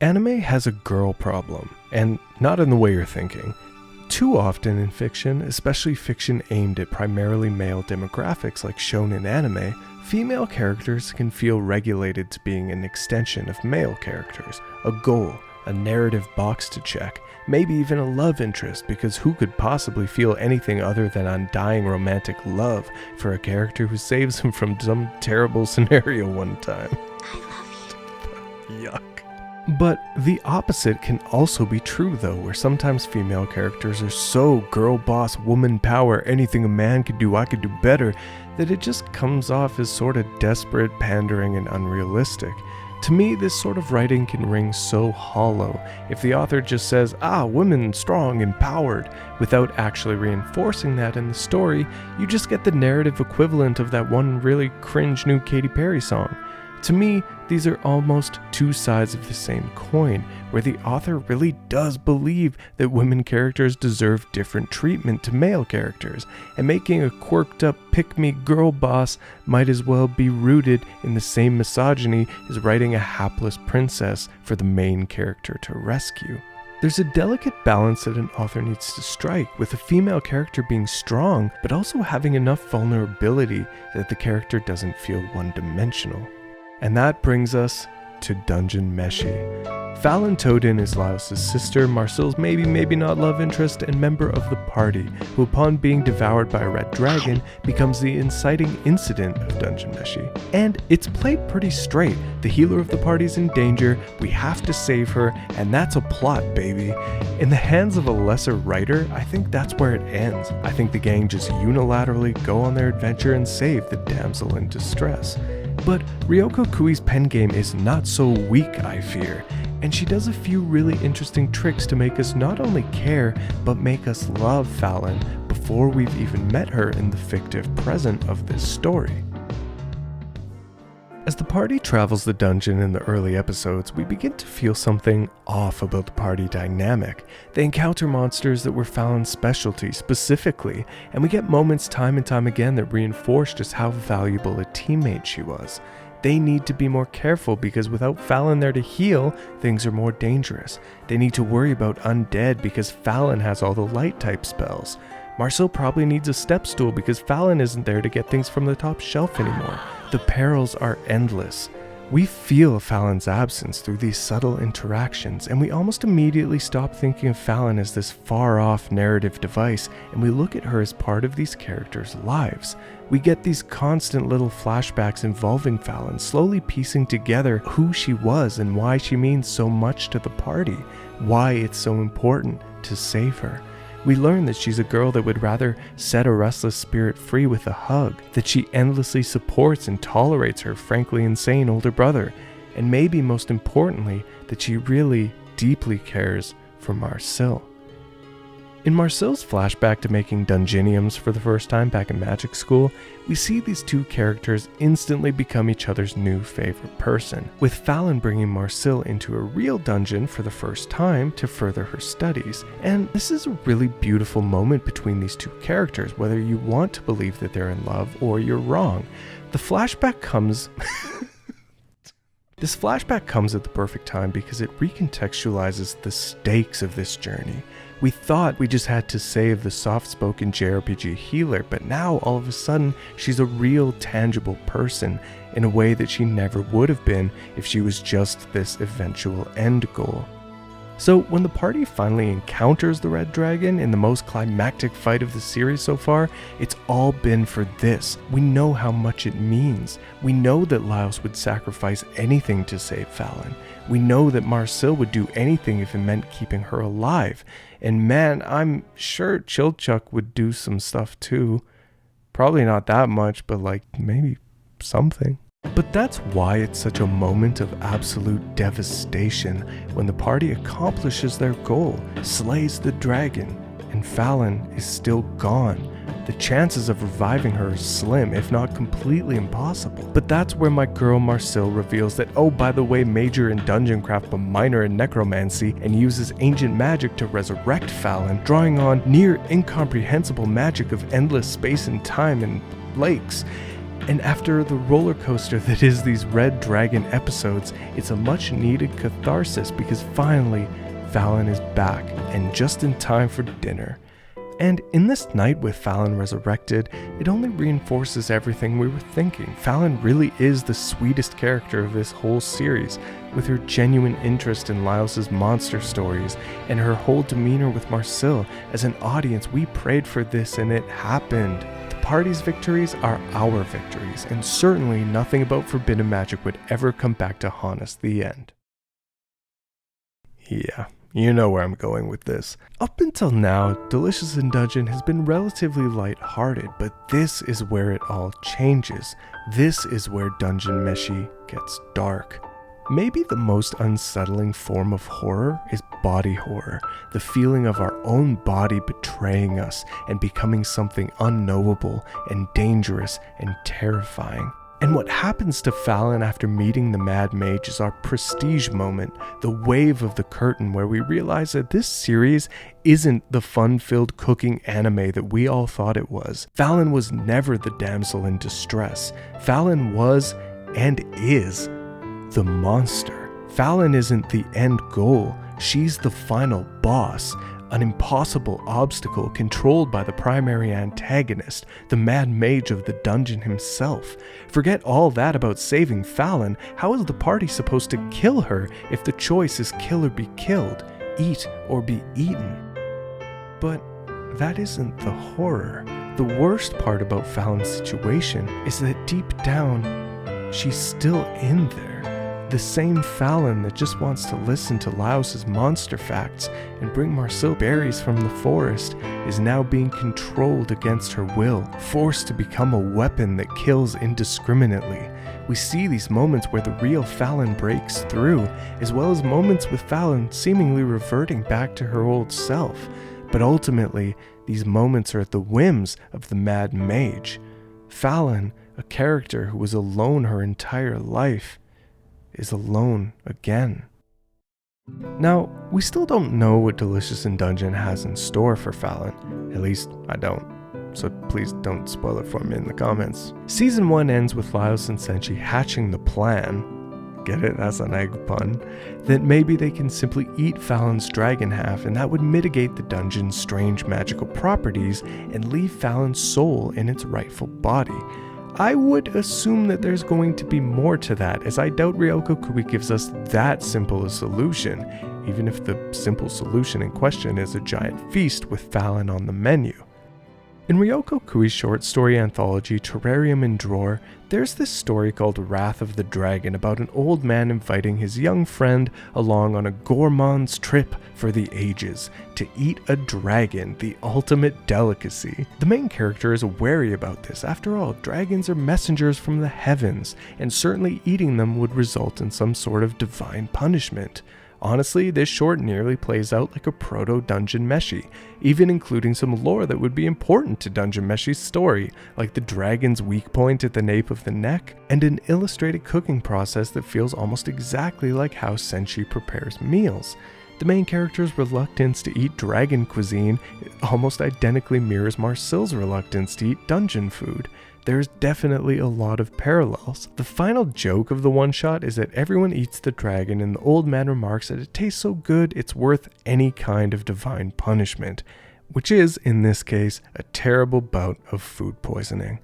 Anime has a girl problem, and not in the way you're thinking. Too often in fiction, especially fiction aimed at primarily male demographics like shonen anime, female characters can feel regulated to being an extension of male characters, a goal, a narrative box to check, maybe even a love interest, because who could possibly feel anything other than undying romantic love for a character who saves him from some terrible scenario one time? I love you. Yuck. But the opposite can also be true though, where sometimes female characters are so girl boss, woman power, anything a man could do, I could do better, that it just comes off as sort of desperate, pandering, and unrealistic. To me, this sort of writing can ring so hollow if the author just says, women strong, empowered, without actually reinforcing that in the story. You just get the narrative equivalent of that one really cringe new Katy Perry song. To me, these are almost two sides of the same coin, where the author really does believe that women characters deserve different treatment to male characters, and making a quirked up pick-me girl boss might as well be rooted in the same misogyny as writing a hapless princess for the main character to rescue. There's a delicate balance that an author needs to strike, with a female character being strong, but also having enough vulnerability that the character doesn't feel one-dimensional. And that brings us to Dungeon Meshi. Falin Todin is Laos's sister, Marcel's maybe not love interest, and member of the party, who upon being devoured by a red dragon, becomes the inciting incident of Dungeon Meshi. And it's played pretty straight. The healer of the party's in danger, we have to save her, and that's a plot, baby. In the hands of a lesser writer, I think that's where it ends. I think the gang just unilaterally go on their adventure and save the damsel in distress. But Ryoko Kui's pen game is not so weak, I fear, and she does a few really interesting tricks to make us not only care, but make us love Falin before we've even met her in the fictive present of this story. As the party travels the dungeon in the early episodes, we begin to feel something off about the party dynamic. They encounter monsters that were Falin's specialty specifically, and we get moments time and time again that reinforce just how valuable a teammate she was. They need to be more careful because without Falin there to heal, things are more dangerous. They need to worry about undead because Falin has all the light type spells. Marcel probably needs a step stool because Falin isn't there to get things from the top shelf anymore. The perils are endless. We feel Falin's absence through these subtle interactions, and we almost immediately stop thinking of Falin as this far-off narrative device, and we look at her as part of these characters' lives. We get these constant little flashbacks involving Falin, slowly piecing together who she was and why she means so much to the party, why it's so important to save her. We learn that she's a girl that would rather set a restless spirit free with a hug, that she endlessly supports and tolerates her frankly insane older brother, and maybe most importantly, that she really deeply cares for Marcel. In Marcel's flashback to making Dungeoniums for the first time back in magic school, we see these two characters instantly become each other's new favorite person, with Falin bringing Marcel into a real dungeon for the first time to further her studies. And this is a really beautiful moment between these two characters, whether you want to believe that they're in love or you're wrong. The flashback comes... This flashback comes at the perfect time because it recontextualizes the stakes of this journey. We thought we just had to save the soft-spoken JRPG healer, but now all of a sudden she's a real tangible person in a way that she never would have been if she was just this eventual end goal. So when the party finally encounters the red dragon in the most climactic fight of the series so far, it's all been for this. We know how much it means. We know that Laos would sacrifice anything to save Falin. We know that Marcel would do anything if it meant keeping her alive. And man, I'm sure Chilchuck would do some stuff too. Probably not that much, but like maybe something. But that's why it's such a moment of absolute devastation when the party accomplishes their goal, slays the dragon, and Falin is still gone. The chances of reviving her are slim, if not completely impossible. But that's where my girl Marcel reveals that, oh, by the way, major in dungeon craft but minor in necromancy, and uses ancient magic to resurrect Falin, drawing on near incomprehensible magic of endless space and time and lakes. And after the roller coaster that is these Red Dragon episodes, it's a much needed catharsis because finally Falin is back and just in time for dinner. And in this night with Falin resurrected, it only reinforces everything we were thinking. Falin really is the sweetest character of this whole series, with her genuine interest in Laos's monster stories and her whole demeanor with Marcel. As an audience, we prayed for this and it happened. The party's victories are our victories, and certainly nothing about forbidden magic would ever come back to haunt us. The end. Yeah. You know where I'm going with this. Up until now, Delicious in Dungeon has been relatively light-hearted, but this is where it all changes. This is where Dungeon Meshi gets dark. Maybe the most unsettling form of horror is body horror, the feeling of our own body betraying us and becoming something unknowable and dangerous and terrifying. And what happens to Falin after meeting the Mad Mage is our prestige moment, the wave of the curtain where we realize that this series isn't the fun-filled cooking anime that we all thought it was. Falin was never the damsel in distress. Falin was, and is, the monster. Falin isn't the end goal, she's the final boss. An impossible obstacle controlled by the primary antagonist, the Mad Mage of the dungeon himself. Forget all that about saving Falin. How is the party supposed to kill her if the choice is kill or be killed, eat or be eaten? But that isn't the horror. The worst part about Falin's situation is that deep down, she's still in there. The same Falin that just wants to listen to Laos's monster facts and bring Marcel berries from the forest is now being controlled against her will, forced to become a weapon that kills indiscriminately. We see these moments where the real Falin breaks through, as well as moments with Falin seemingly reverting back to her old self. But ultimately, these moments are at the whims of the Mad Mage. Falin, a character who was alone her entire life, is alone again. Now, we still don't know what Delicious in Dungeon has in store for Falin. At least, I don't. So please don't spoil it for me in the comments. Season 1 ends with Laos and Senshi hatching the plan, get it, that's an egg pun, that maybe they can simply eat Falin's dragon half and that would mitigate the dungeon's strange magical properties and leave Falin's soul in its rightful body. I would assume that there's going to be more to that, as I doubt Ryoko Kui gives us that simple a solution, even if the simple solution in question is a giant feast with Falin on the menu. In Ryoko Kui's short story anthology Terrarium in Drawer, there's this story called Wrath of the Dragon about an old man inviting his young friend along on a gourmand's trip for the ages to eat a dragon, the ultimate delicacy. The main character is wary about this. After all, dragons are messengers from the heavens, and certainly eating them would result in some sort of divine punishment. Honestly, this short nearly plays out like a proto-Dungeon Meshi, even including some lore that would be important to Dungeon Meshi's story, like the dragon's weak point at the nape of the neck, and an illustrated cooking process that feels almost exactly like how Senshi prepares meals. The main character's reluctance to eat dragon cuisine almost identically mirrors Marcel's reluctance to eat dungeon food. There's definitely a lot of parallels. The final joke of the one-shot is that everyone eats the dragon and the old man remarks that it tastes so good it's worth any kind of divine punishment, which is, in this case, a terrible bout of food poisoning.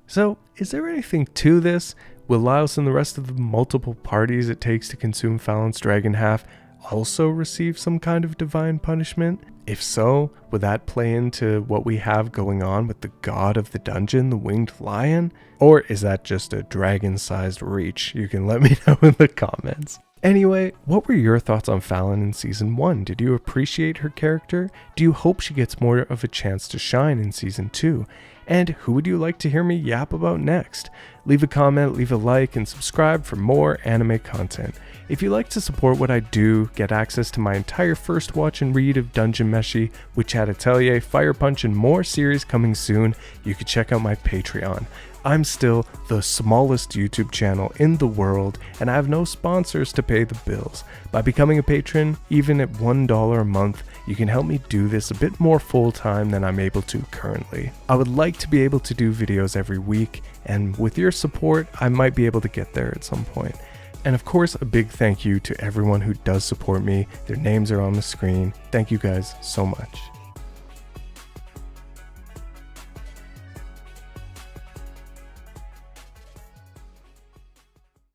So, is there anything to this? Will Laos and the rest of the multiple parties it takes to consume Falin's dragon half also receive some kind of divine punishment? If so, would that play into what we have going on with the god of the dungeon, the winged lion? Or is that just a dragon-sized reach? You can let me know in the comments. Anyway, what were your thoughts on Falin in Season 1? Did you appreciate her character? Do you hope she gets more of a chance to shine in Season 2? And who would you like to hear me yap about next? Leave a comment, leave a like, and subscribe for more anime content. If you'd like to support what I do, get access to my entire first watch and read of Dungeon Meshi, Witch Hat Atelier, Fire Punch, and more series coming soon, you can check out my Patreon. I'm still the smallest YouTube channel in the world, and I have no sponsors to pay the bills. By becoming a patron, even at $1 a month, you can help me do this a bit more full-time than I'm able to currently. I would like to be able to do videos every week, and with your support, I might be able to get there at some point. And of course, a big thank you to everyone who does support me. Their names are on the screen. Thank you guys so much.